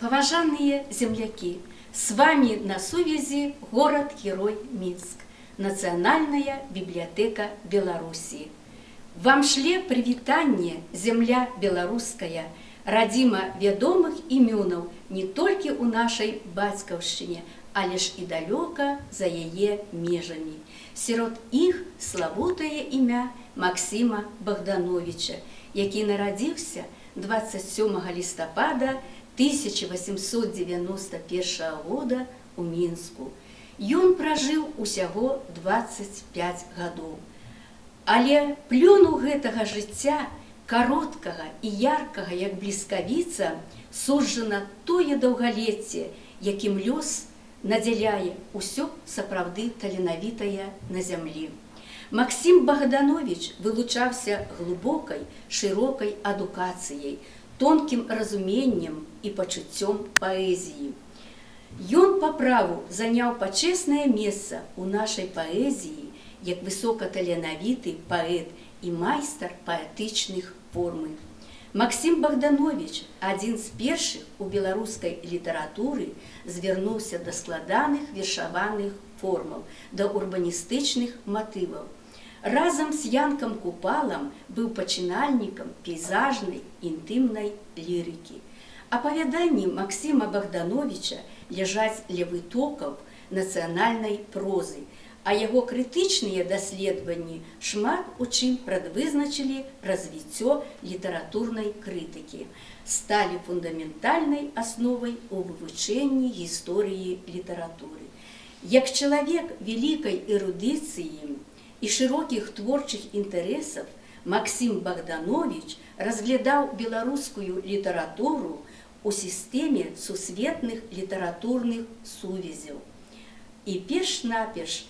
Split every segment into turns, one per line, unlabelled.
Поважанные земляки, с вами на сувязи город-герой Минск, Национальная библиотека Белоруссии. Вам шле привитание земля белорусская, радима вядомых именов не только у нашей батьківщине, а лишь и далеко за ее межами. Сирот их славутое имя Максима Богдановича, який народился 27 листопада 1891 года у Мінску. Ён пражыў усяго 25 гадоў. Але плёну гэтага жыцця, кароткага і яркага, як бліскавіца, суджана тое даўгалецце, якім лёс надзяляе ўсё сапраўды таленавітае на зямлі. Максим Богданович вылучаўся глыбокай, шырокай адукацыяй, тонкім разуменнем і пачуццём паэзіі. Ён па праву заняў пачэснае месца ў нашай паэзіі як высокаталенавіты паэт і майстар паэтычных формы. Максим Богданович, адзін з першых у беларускай літаратуры, звярнуўся да складаных вершаваных формаў, да урбаністычных матываў. Разам з Янкам Купалам быў пачынальнікам пейзажнай інтымнай лірыкі. Апавяданні Максима Богдановича ляжаць ля вытокаў нацыянальнай прозы, а яго крытычныя даследаванні шмат у чым прадвызначылі развіццё літаратурнай крытыкі, сталі фундаментальнай асновай у вывучэнні гісторыі літаратуры. Як чалавек вялікай эрудыцыі і шырокіх творчых інтарэсаў, Максим Богданович разглядаў беларускую літаратуру у сістэме сусветных літаратурных сувязяў і перш-наперш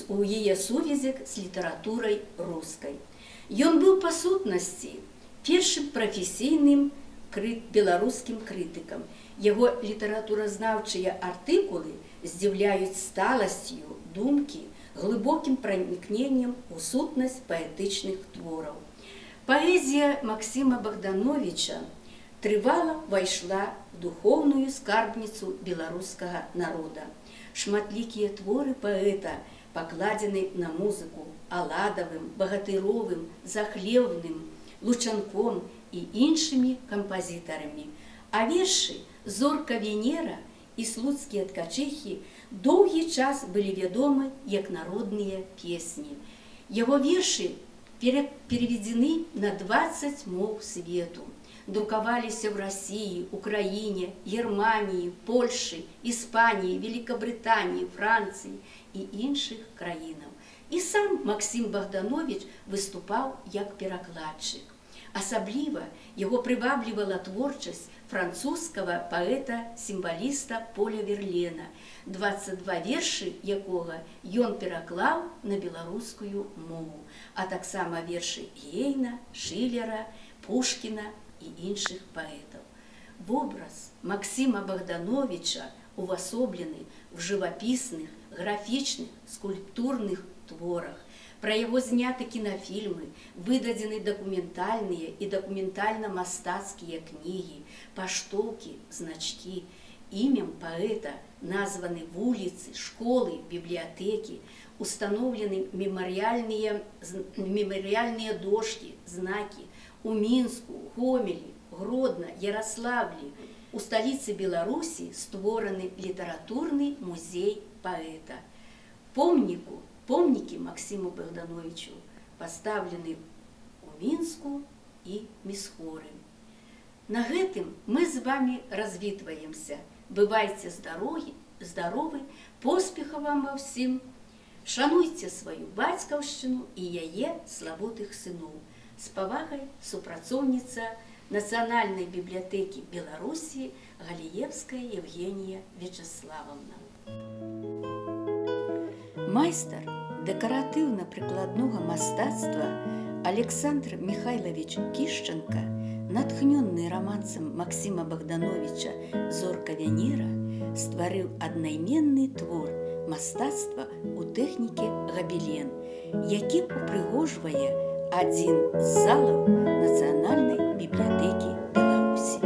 у яе сувязях з літаратурай рускай. Ён быў па сутнасці першым прафесійным беларускім крытыкам. Яго літаратуразнаўчыя артыкулы здзіўляюць сталасцю думкі, глыбокім пранікненнем у сутнасць паэтычных твораў. Паэзія Максима Богдановича трывала ўвайшла в духоўную скарбніцу беларускага народа. Шматлікія творы паэта пакладзены на музыку Аладавым, Багатыровым, Захлеўным, Лучанком і іншымі кампазітарамі. А вершы Зорка Венера і Слуцкія ткачыхі доўгі час былі вядомы як народныя песні. Яго вершы переведены на 20 моў свету. Друкаваліся в России, Украине, Германии, Польшы, Іспаніі, Великобритании, Франции и іншых краінаў. І сам Максим Богданович выступаў як перакладчык. Асабліва яго прываблівала творчасць французскага паэта-сімваліста Поля Верлена, 22 вершы якога ён пераклаў на беларускую мову, а таксама вершы Гейна, Шиллера, Пушкіна і іншых паэтаў. Вобраз Максима Богдановича увасоблены в жывапісных, графічных, скульптурных творах. Пра яго зняты кінафільмы, выдадзены дакументальныя і дакументальна-мастацкія кнігі, паштоўкі, значкі. Імем паэта названы вуліцы, школы, бібліятэкі, установлены мемарыяльныя дошкі, знакі у Мінску, Гомелі, Гродна, Ярославлі. У сталіцы Беларусі створаны літаратурны музей паэта. Помнікі Максиму Богдановичу пастаўлены у Мінску і Місхоры. На гэтым мы з вами развітваемся. Бывайце здаровы, поспехаў вам ва ўсім. Шануйце сваю бацькаўшчыну і яе славутых сыноў. З павагай супрацоўніца Нацыянальнай бібліятэкі Беларусі Галіевская Евгенія Вячеславовна. Майстар дэкаратыўна-прыкладнога мастацтва Александр Михайлович Кішчанка, натхнённы рамансам Максима Богдановича «Зорка Венера», стварыў аднайменны твор мастацтва ў тэхніке габелен, які упрыгожвае адзін з залаў Нацыянальнай бібліятэкі Беларусі.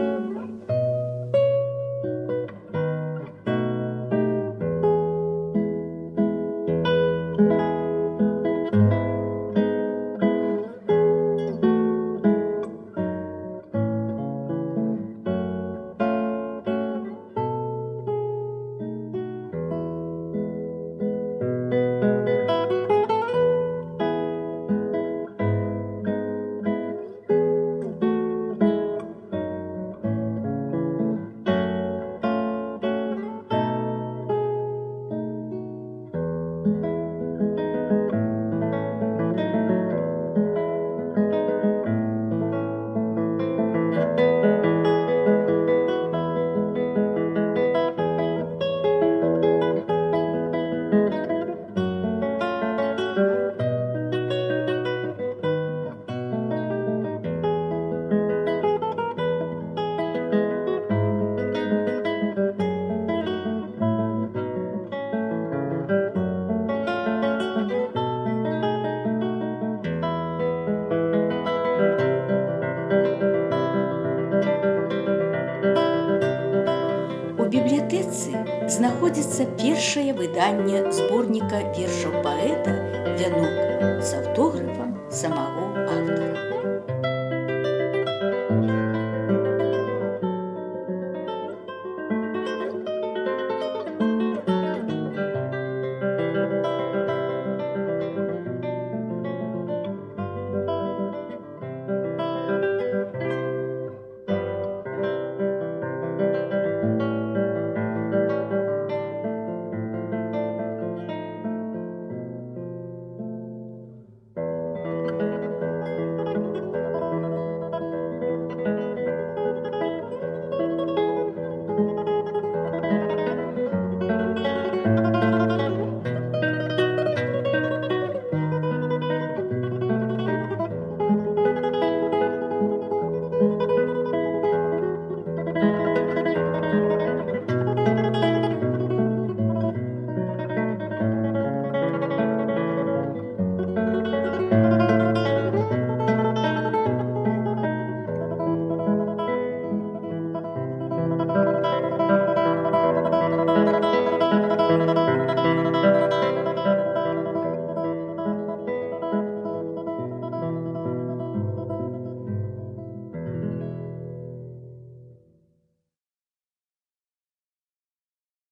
знаходзіцца першае выданне зборніка вершаў паэта «Вянок» з аўтографам самого аўтара.